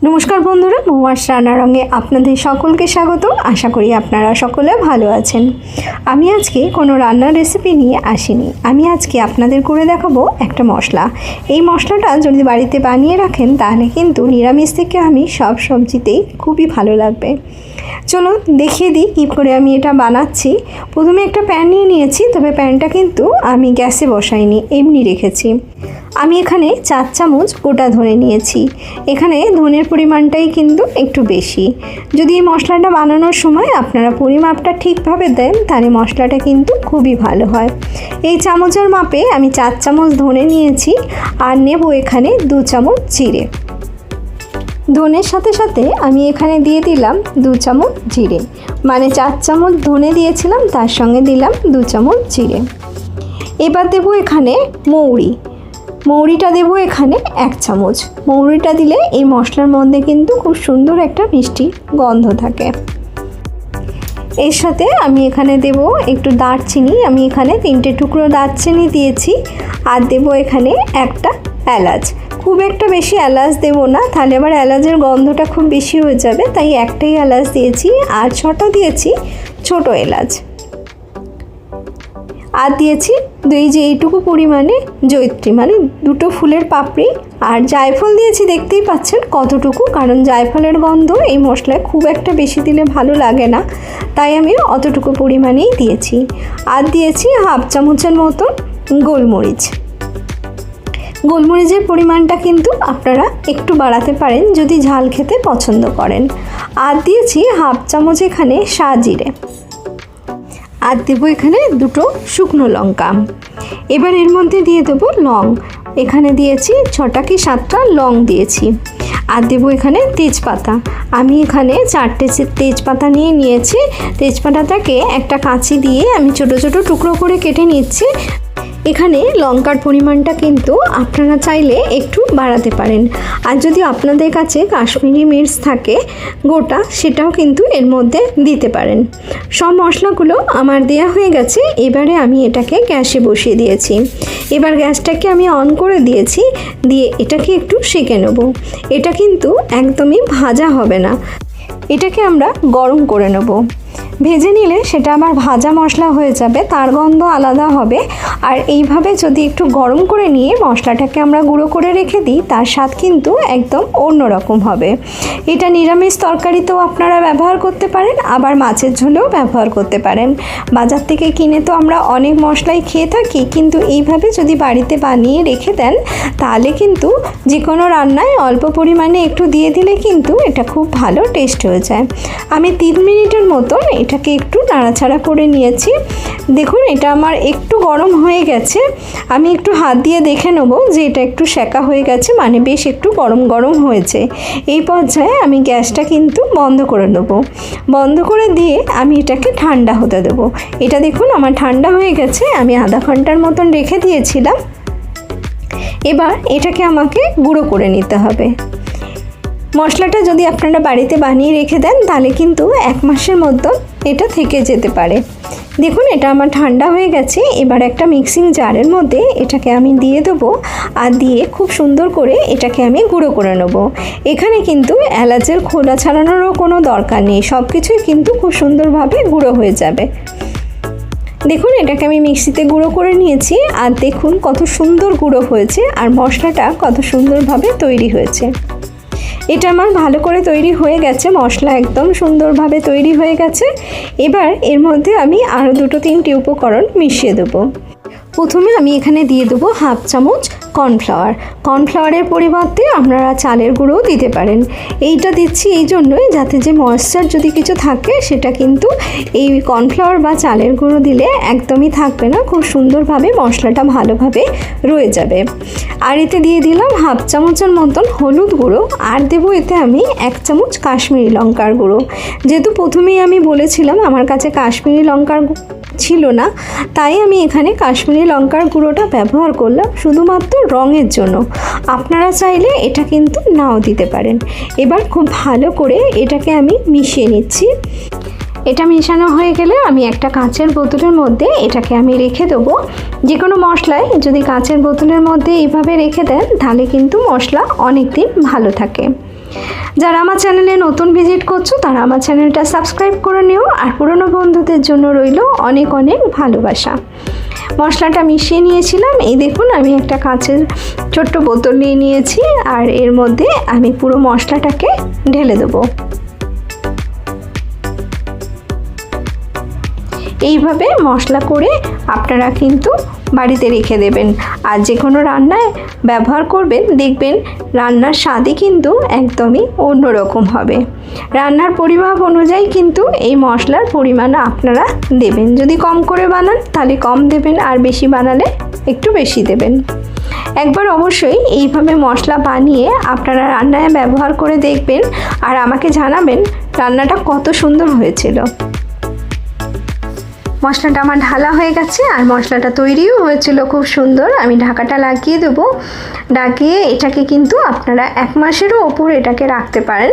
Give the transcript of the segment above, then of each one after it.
নমস্কার বন্ধুরা, মৌমাস রান্নারঙে আপনাদের সকলকে স্বাগত। আশা করি আপনারা সকলে ভালো আছেন। আমি আজকে কোনো রান্নার রেসিপি নিয়ে আসিনি। আমি আজকে আপনাদের করে দেখাবো একটা মশলা। এই মশলাটা যদি বাড়িতে বানিয়ে রাখেন তাহলে কিন্তু নিরামিষ থেকে আমি সব সবজিতেই খুবই ভালো লাগবে। চলো দেখিয়ে দিই কী করে আমি এটা বানাচ্ছি। প্রথমে একটা প্যান নিয়ে নিয়েছি, তবে প্যানটা কিন্তু আমি গ্যাসে বসাইনি, এমনি রেখেছি। আমি এখানে 4 চামচ গোটা ধনে নিয়েছি। এখানে ধনের পরিমাণটাই কিন্তু একটু বেশি। যদি এই মশলাটা বানানোর সময় আপনারা পরিমাপটা ঠিকভাবে দেন তাহলে মশলাটা কিন্তু খুবই ভালো হয়। এই চামচের মাপে আমি 4 চামচ ধনে নিয়েছি আর নেব এখানে 2 চামচ জিরে। ধনের সাথে সাথে আমি এখানে দিয়ে দিলাম 2 চামচ জিরে, মানে 4 চামচ ধনে দিয়েছিলাম, তার সঙ্গে দিলাম 2 চামচ জিরে। এবার দেবো এখানে মৌরিটা দেবো এখানে 1 চামচ। মৌরিটা দিলে এই মশলার মধ্যে কিন্তু খুব সুন্দর একটা মিষ্টি গন্ধ থাকে। এর সাথে আমি এখানে দেব একটু দারচিনি। আমি এখানে 3টে টুকরো দারচিনি দিয়েছি আর দেব এখানে একটা এলাচ। খুব একটা বেশি এলাচ দেবো না, তাহলে আবার এলাচের গন্ধটা খুব বেশি হয়ে যাবে, তাই একটাই এলাচ দিয়েছি। আর 6টা দিয়েছি ছোট এলাচ। আর দিয়েছি এইটুকু পরিমাণে জয়িত্রী, মানে 2টো ফুলের পাপড়ি। আর জায়ফল দিয়েছি, দেখতেই পাচ্ছেন কতটুকু, কারণ জায়ফলের গন্ধ এই মশলায় খুব একটা বেশি দিলে ভালো লাগে না, তাই আমি অতটুকু পরিমাণেই দিয়েছি। আর দিয়েছি 1/2 চামচের মতো গোলমরিচের পরিমাণটা কিন্তু আপনারা একটু বাড়াতে পারেন যদি ঝাল খেতে পছন্দ করেন। আর দিয়েছি 1/2 চামচ এখানে সাজিরে। আর দেবো এখানে 2টো শুকনো লঙ্কা। এবার এর মধ্যে দিয়ে দেবো লং। এখানে দিয়েছি 6টা কি 7টা লং দিয়েছি। আর দেবো এখানে তেজপাতা। আমি এখানে 4টে তেজপাতা নিয়েছি। তেজপাতাটাকে একটা কাঁচি দিয়ে আমি ছোট ছোট টুকরো করে কেটে নিচ্ছি। এখানে লঙ্কার পরিমাণটা কিন্তু আপনারা চাইলে একটু বাড়াতে পারেন। আর যদি আপনাদের কাছে কাশ্মীরি মির্চ থাকে গোটা, সেটাও কিন্তু এর মধ্যে দিতে পারেন। সব মশলাগুলো আমার দেয়া হয়ে গেছে। এবারে আমি এটাকে গ্যাসে বসিয়ে দিয়েছি। এবার গ্যাসটাকে আমি অন করে দিয়েছি, দিয়ে এটাকে একটু সেঁকে নেব। এটা কিন্তু একদমই ভাজা হবে না, এটাকে আমরা গরম করে নেব। ভেজে নিলে সেটা আবার ভাজা মশলা হয়ে যাবে, তার গন্ধ আলাদা হবে। আর এইভাবে যদি একটু গরম করে নিয়ে মশলাটাকে আমরা গুঁড়ো করে রেখে দিই, তার স্বাদ কিন্তু একদম অন্যরকম হবে। এটা নিরামিষ তরকারিতেও আপনারা ব্যবহার করতে পারেন, আবার মাছের ঝোলেও ব্যবহার করতে পারেন। বাজার থেকে কিনে তো আমরা অনেক মশলাই খেয়ে থাকি, কিন্তু এইভাবে যদি বাড়িতে বানিয়ে রেখে দেন তাহলে কিন্তু যে কোনো রান্নায় অল্প পরিমাণে একটু দিয়ে দিলে কিন্তু এটা খুব ভালো টেস্ট হয়ে যায়। আমি 3 মিনিটের মতন এটাকে একটু নাড়াচাড়া করে নিয়েছি। দেখুন এটা আমার একটু গরম হয়ে গেছে। আমি একটু হাত দিয়ে দেখে নেব যে এটা একটু সেকা হয়ে গেছে, মানে বেশ একটু গরম হয়েছে। এই পর্যায়ে আমি গ্যাসটা কিন্তু বন্ধ করে দেবো। বন্ধ করে দিয়ে আমি এটাকে ঠান্ডা হতে দেবো। এটা দেখুন আমার ঠান্ডা হয়ে গেছে। আমি আধা ঘন্টার মতন রেখে দিয়েছিলাম। এবার এটাকে আমাকে গুঁড়ো করে নিতে হবে। মশলাটা যদি আপনারা বাড়িতে বানিয়ে রেখে দেন তাহলে কিন্তু 1 মাসের মধ্যে এটা থেকে যেতে পারে। দেখুন এটা আমার ঠান্ডা হয়ে গেছে। এবার একটা মিক্সিং জারের মধ্যে এটাকে আমি দিয়ে দেবো। আর দিয়ে খুব সুন্দর করে এটাকে আমি গুঁড়ো করে নেব। এখানে কিন্তু এলাচের খোলা ছাড়ানোরও কোনো দরকার নেই, সব কিছুই কিন্তু খুব সুন্দরভাবে গুঁড়ো হয়ে যাবে। দেখুন এটাকে আমি মিক্সিতে গুঁড়ো করে নিয়েছি। আর দেখুন কত সুন্দর গুঁড়ো হয়েছে, আর মশলাটা কত সুন্দরভাবে তৈরি হয়েছে। এটা আমার ভালো করে তৈরি হয়ে গেছে, মশলা একদম সুন্দরভাবে তৈরি হয়ে গেছে। এবার এর মধ্যে আমি আরও 2-3টে উপকরণ মিশিয়ে দেবো। প্রথমে আমি এখানে দিয়ে দেবো 1/2 চামচ কর্নফ্লাওয়ার। কর্নফ্লাওয়ারের পরিবর্তে আপনারা চালের গুঁড়োও দিতে পারেন। এইটা দিচ্ছি এই জন্যই যাতে যে ময়েশ্চার যদি কিছু থাকে সেটা কিন্তু এই কর্নফ্লাওয়ার বা চালের গুঁড়ো দিলে একদমই থাকবে না, খুব সুন্দরভাবে মশলাটা ভালোভাবে রয়ে যাবে। আর এতে দিয়ে দিলাম 1/2 চামচের মতন হলুদ গুঁড়ো। আর দেবো এতে আমি 1 চামচ কাশ্মীরি লঙ্কার গুঁড়ো। যেহেতু প্রথমেই আমি বলেছিলাম আমার কাছে কাশ্মীরি লঙ্কার ছিল না, তাই আমি এখানে কাশ্মীরি লঙ্কার গুঁড়োটা ব্যবহার করলাম শুধুমাত্র রঙের জন্য। আপনারা চাইলে এটা কিন্তু নাও দিতে পারেন। এবার খুব ভালো করে এটাকে আমি মিশিয়ে নিচ্ছি। এটা মেশানো হয়ে গেলে আমি একটা কাঁচের বোতলের মধ্যে এটাকে আমি রেখে দেবো। যে কোনো মশলায় যদি কাঁচের বোতলের মধ্যে এইভাবে রেখে দেন তাহলে কিন্তু মশলা অনেক দিন ভালো থাকে। যারা আমার চ্যানেলে নতুন ভিজিট করছো তারা আমার চ্যানেলটা সাবস্ক্রাইব করে নিও, আর পুরনো বন্ধুদের জন্য রইল অনেক অনেক ভালোবাসা। মশলাটা মিশিয়ে নিয়েছিলাম। এই দেখুন আমি একটা কাঁচের ছোট্ট বোতল নিয়ে নিয়েছি, আর এর মধ্যে আমি পুরো মশলাটাকে ঢেলে দেবো। এইভাবে মশলা করে আপনারা কিন্তু বাড়িতে রেখে দেবেন, আর যে কোনো রান্নায় ব্যবহার করবেন, দেখবেন রান্নার স্বাদই কিন্তু একদমই অন্যরকম হবে। রান্নার পরিমাপ অনুযায়ী কিন্তু এই মশলার পরিমাণ আপনারা দেবেন। যদি কম করে বানান তাহলে কম দেবেন, আর বেশি বানালে একটু বেশি দেবেন। একবার অবশ্যই এইভাবে মশলা বানিয়ে আপনারা রান্নায় ব্যবহার করে দেখবেন, আর আমাকে জানাবেন রান্নাটা কত সুন্দর হয়েছিল। মশলাটা আমার ঢালা হয়ে গেছে, আর মশলাটা তৈরিও হয়েছিল খুব সুন্দর। আমি ঢাকাটা লাগিয়ে দেবো। লাগিয়ে এটাকে কিন্তু আপনারা 1 মাসেরও ওপর এটাকে রাখতে পারেন।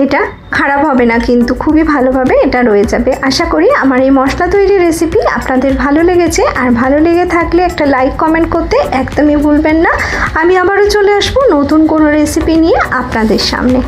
এটা খারাপ হবে না, কিন্তু খুবই ভালোভাবে এটা রয়ে যাবে। আশা করি আমার এই মশলা তৈরির রেসিপি আপনাদের ভালো লেগেছে, আর ভালো লেগে থাকলে একটা লাইক কমেন্ট করতে একদমই ভুলবেন না। আমি আবারও চলে আসবো নতুন কোনো রেসিপি নিয়ে আপনাদের সামনে।